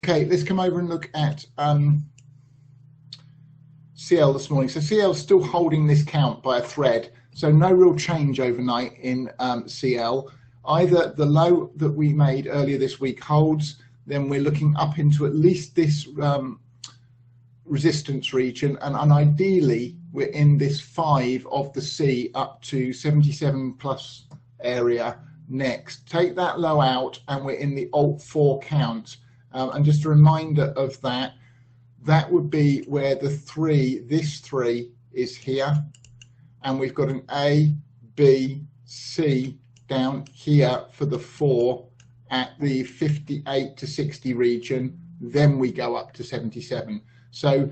Okay, let's come over and look at CL this morning. So CL is still holding this count by a thread. So no real change overnight in CL. Either the low that we made earlier this week holds, then we're looking up into at least this resistance region, and ideally we're in this 5 of the C up to 77 plus area next. Take that low out and we're in the Alt 4 count. And just a reminder of that, that would be where the 3, this 3 is here, and we've got an A, B, C down here for the 4 at the 58 to 60 region, then we go up to 77. So,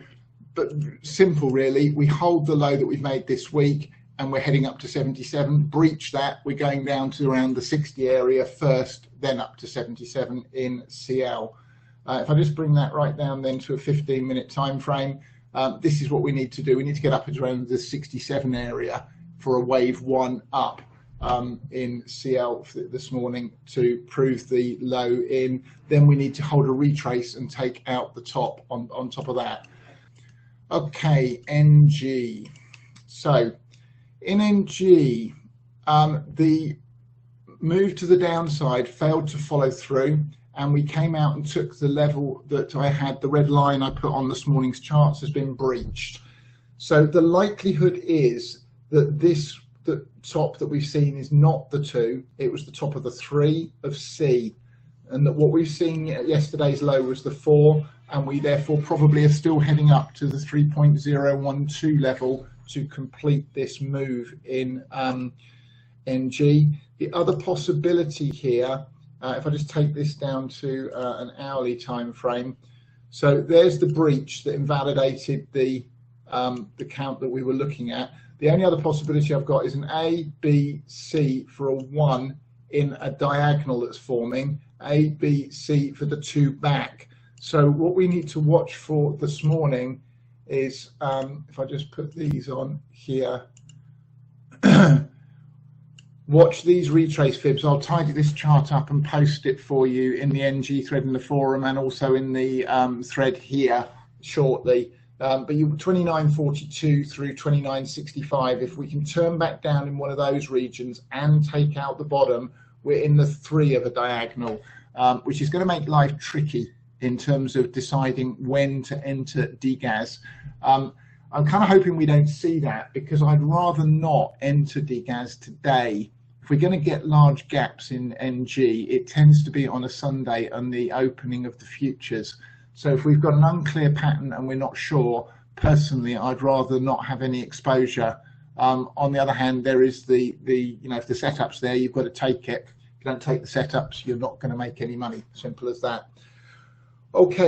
but simple really, we hold the low that we've made this week and we're heading up to 77, breach that, we're going down to around the 60 area first, then up to 77 in CL. If I just bring that right down then to a 15-minute time frame, this is what we need to do. We need to get up at around the 67 area for a wave 1 up in CL this morning to prove the low in. Then we need to hold a retrace and take out the top on top of that. Okay, NG. So in NG, the move to the downside failed to follow through, and we came out and took the level that I had, the red line I put on this morning's charts has been breached. So the likelihood is that the top that we've seen is not the 2, it was the top of the 3 of C, and that what we've seen at yesterday's low was the 4, and we therefore probably are still heading up to the 3.012 level to complete this move in NG. The other possibility here, if I just take this down to an hourly time frame, so there's the breach that invalidated the count that we were looking at. The only other possibility I've got is an A, B, C for a 1 in a diagonal that's forming, A, B, C for the 2 back. So what we need to watch for this morning is, if I just put these on here, watch these retrace fibs. I'll tidy this chart up and post it for you in the NG thread in the forum and also in the thread here shortly. But you 29.42 through 29.65, if we can turn back down in one of those regions and take out the bottom, we're in the 3 of a diagonal, which is going to make life tricky in terms of deciding when to enter degas. I'm kind of hoping we don't see that, because I'd rather not enter degas today. If we're going to get large gaps in NG, it tends to be on a Sunday and the opening of the futures. So if we've got an unclear pattern and we're not sure, personally, I'd rather not have any exposure. On the other hand, there is the if the setup's there, you've got to take it. If you don't take the setups, you're not going to make any money. Simple as that. Okay.